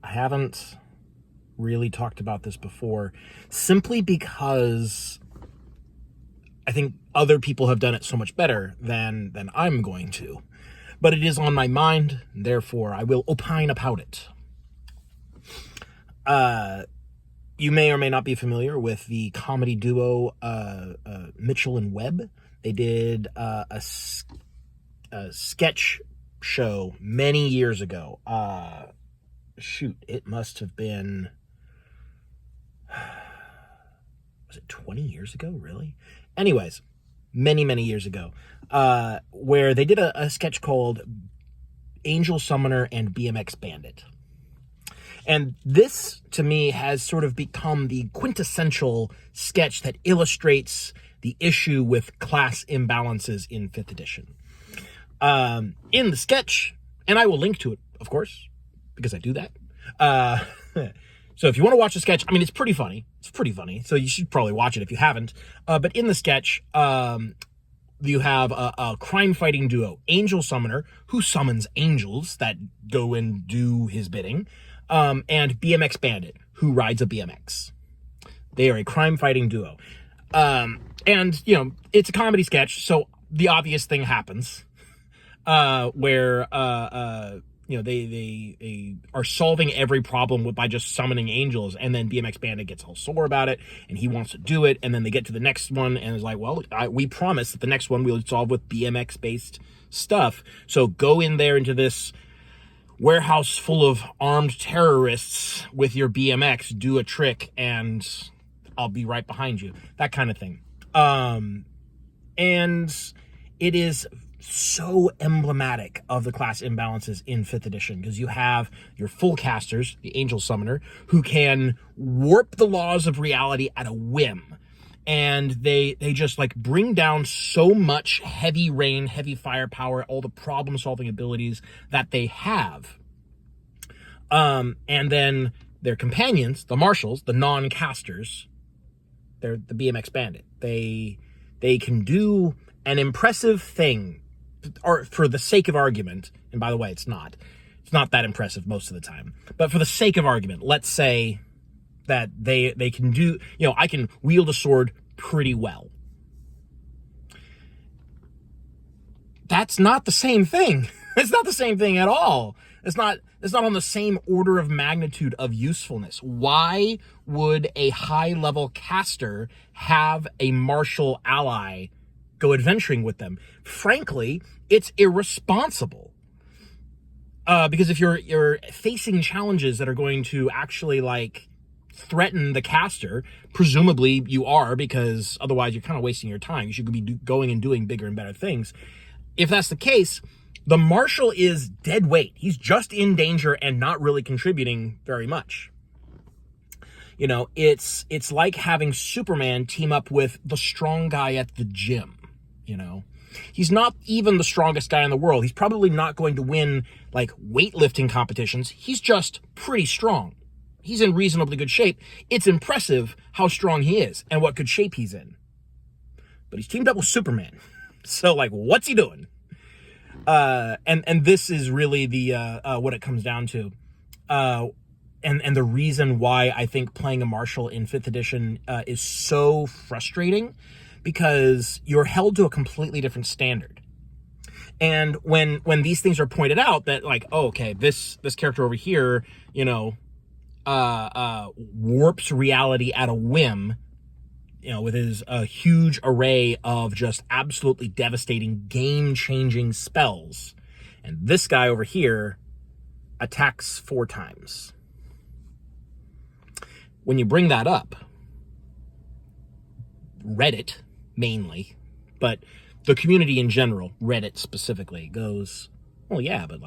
I haven't really talked about this before, simply because I think other people have done it so much better than I'm going to. But it is on my mind, therefore I will opine about it. You may or may not be familiar with the comedy duo Mitchell and Webb. They did a sketch show many years ago. It must have been, was it 20 years ago, really? Anyways, many years ago, where they did a sketch called Angel Summoner and BMX Bandit. And this, to me, has sort of become the quintessential sketch that illustrates the issue with class imbalances in 5th edition. In the sketch, and I will link to it, of course, because I do that. So if you want to watch the sketch, I mean, it's pretty funny. So you should probably watch it if you haven't. But in the sketch, you have a crime-fighting duo, Angel Summoner, who summons angels that go and do his bidding, and BMX Bandit, who rides a BMX. They are a crime-fighting duo. And, it's a comedy sketch, so the obvious thing happens, where, they are solving every problem by just summoning angels, and then BMX Bandit gets all sore about it, and he wants to do it, and then they get to the next one, and it's like, well, we promise that the next one we'll solve with BMX-based stuff, so go in there into this warehouse full of armed terrorists with your BMX, do a trick, and I'll be right behind you. That kind of thing. And it is so emblematic of the class imbalances in 5th edition, because you have your full casters, the Angel Summoner, who can warp the laws of reality at a whim. And they just bring down so much heavy rain, heavy firepower, all the problem-solving abilities that they have. And then their companions, the marshals, the non-casters, they're the BMX Bandit. They can do an impressive thing, or for the sake of argument, and by the way, it's not that impressive most of the time, but for the sake of argument, let's say that they can do, I can wield a sword pretty well. That's not the same thing. It's not the same thing at all. It's not on the same order of magnitude of usefulness. Why would a high-level caster have a martial ally go adventuring with them? Frankly, it's irresponsible. Because if you're facing challenges that are going to actually threaten the caster, presumably you are, because otherwise you're kind of wasting your time. You should be going and doing bigger and better things. If that's the case, the marshal is dead weight. He's just in danger and not really contributing very much. It's like having Superman team up with the strong guy at the gym. He's not even the strongest guy in the world. He's probably not going to win weightlifting competitions. He's just pretty strong. He's in reasonably good shape. It's impressive how strong he is and what good shape he's in. But he's teamed up with Superman. So what's he doing? And this is really the what it comes down to. And the reason why I think playing a marshal in 5th edition is so frustrating, because you're held to a completely different standard. And when these things are pointed out, that okay, this character over here, warps reality at a whim, with his huge array of just absolutely devastating, game-changing spells. And this guy over here attacks 4 times. When you bring that up, Reddit mainly, but the community in general, Reddit specifically, goes, well, yeah, but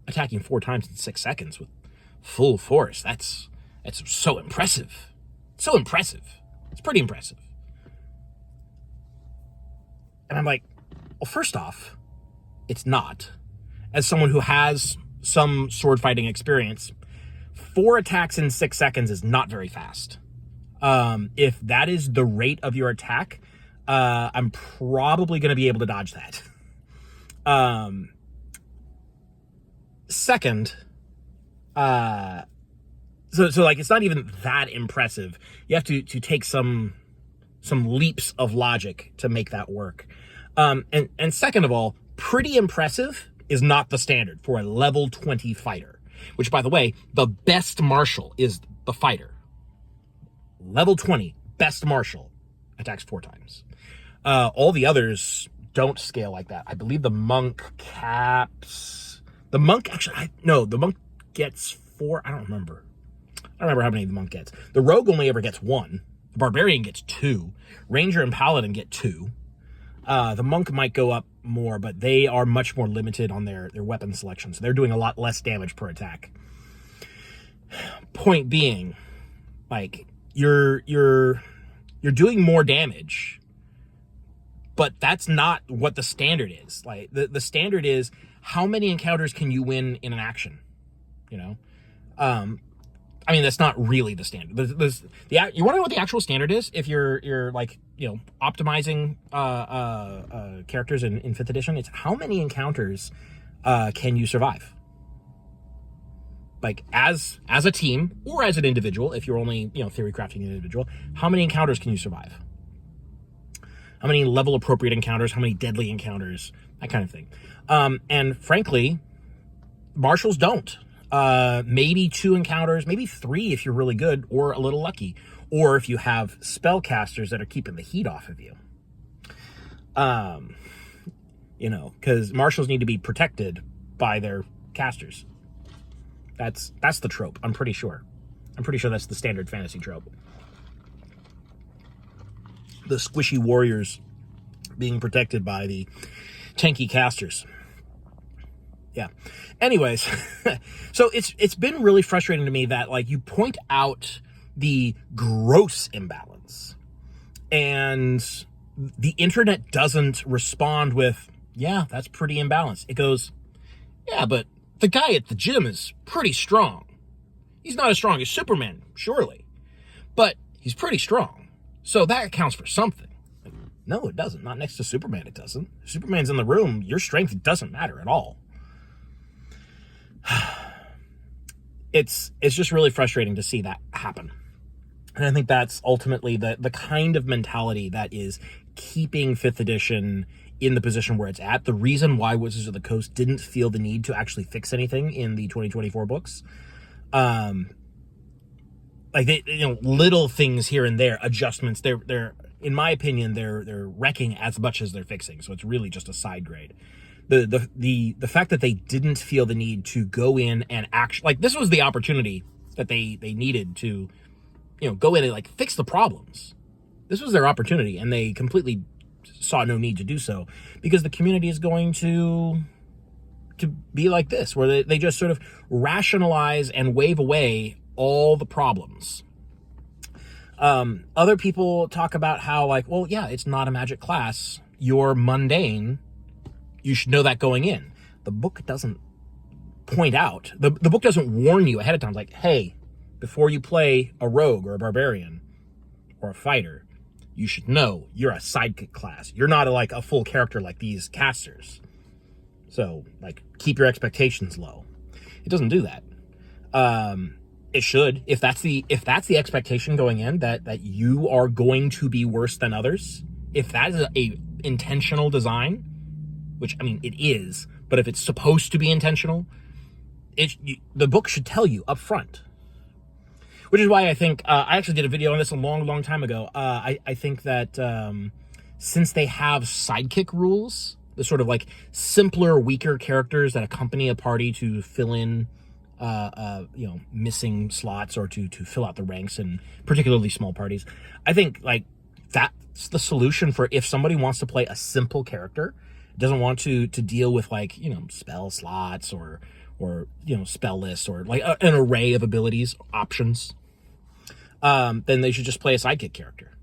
attacking 4 times in 6 seconds with full force, that's so impressive. So impressive. It's pretty impressive. And I'm like, well, first off, it's not. As someone who has some sword fighting experience, 4 attacks in 6 seconds is not very fast. If that is the rate of your attack, I'm probably going to be able to dodge that. Second, So like, it's not even that impressive. You have to take some leaps of logic to make that work. And second of all, pretty impressive is not the standard for a level 20 fighter, which, by the way, the best martial is the fighter. Level 20, best martial, attacks 4 times. All the others don't scale like that. I believe the monk caps... The monk, actually, the monk gets 4. I don't remember. I don't remember how many the monk gets. The rogue only ever gets 1. The barbarian gets 2. Ranger and paladin get 2. The monk might go up more, but they are much more limited on their weapon selection, so they're doing a lot less damage per attack. Point being, like, you're doing more damage, but that's not what the standard is. Like, the standard is how many encounters can you win in an action, you know? I mean, that's not really the standard. You want to know what the actual standard is? If you're like, you know, optimizing characters in 5th edition, it's how many encounters can you survive? Like, as a team or as an individual, if you're only, you know, theory crafting an individual, how many encounters can you survive? How many level appropriate encounters? How many deadly encounters? That kind of thing. And frankly, martials don't. Maybe 2 encounters, maybe 3 if you're really good or a little lucky, or if you have spellcasters that are keeping the heat off of you. You know, because martials need to be protected by their casters. That's the trope. I'm pretty sure that's the standard fantasy trope. The squishy warriors being protected by the tanky casters. Yeah. Anyways, so it's been really frustrating to me that, like, you point out the gross imbalance and the internet doesn't respond with, yeah, that's pretty imbalanced. It goes, yeah, but the guy at the gym is pretty strong. He's not as strong as Superman, surely, but he's pretty strong. So that accounts for something. No, it doesn't. Not next to Superman, it doesn't. If Superman's in the room, your strength doesn't matter at all. It's just really frustrating to see that happen. And I think that's ultimately the kind of mentality that is keeping 5th edition in the position where it's at. The reason why Wizards of the Coast didn't feel the need to actually fix anything in the 2024 books. Like, they, you know, little things here and there, adjustments, they're in my opinion, they're wrecking as much as they're fixing. So it's really just a side grade. The fact that they didn't feel the need to go in and actually, like, this was the opportunity that they needed to, you know, go in and, like, fix the problems. This was their opportunity, and they completely saw no need to do so because the community is going to be like this, where they just sort of rationalize and wave away all the problems. Other people talk about how, like, well, yeah, it's not a magic class. You're mundane. You should know that going in. The book doesn't point out, the book doesn't warn you ahead of time, like, hey, before you play a rogue or a barbarian or a fighter, you should know you're a sidekick class. You're not like a full character like these casters. So, like, keep your expectations low. It doesn't do that. It should. If that's the expectation going in, that you are going to be worse than others, if that is a intentional design, which, I mean, it is, but if it's supposed to be intentional, the book should tell you up front. Which is why I think, I actually did a video on this a long time ago. I think that since they have sidekick rules, the sort of like simpler, weaker characters that accompany a party to fill in, you know, missing slots or to fill out the ranks in particularly small parties, I think, like, that's the solution for if somebody wants to play a simple character, doesn't want to deal with, like, you know, spell slots or you know, spell lists or like an array of abilities options, then they should just play a sidekick character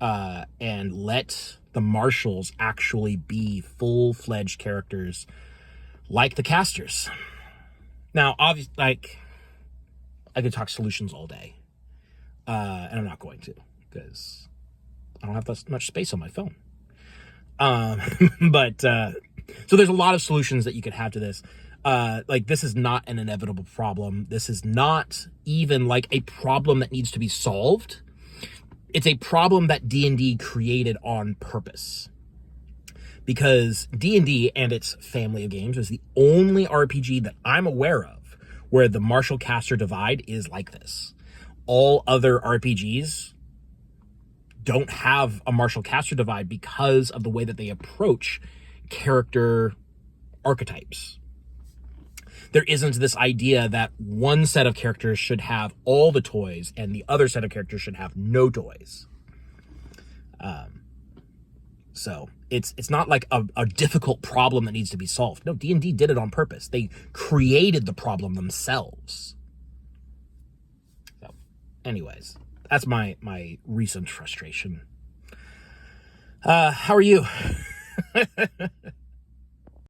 and let the marshals actually be full-fledged characters like the casters. Now, obviously, like, I could talk solutions all day, and I'm not going to because I don't have that much space on my phone. But so there's a lot of solutions that you could have to this. Like, this is not an inevitable problem. This is not even like a problem that needs to be solved. It's a problem that D&D created on purpose. Because D&D and its family of games is the only RPG that I'm aware of where the martial caster divide is like this. All other RPGs don't have a martial caster divide because of the way that they approach character archetypes. There isn't this idea that one set of characters should have all the toys and the other set of characters should have no toys. So it's not like a difficult problem that needs to be solved. No, D&D did it on purpose. They created the problem themselves. So, anyways, that's my recent frustration. How are you?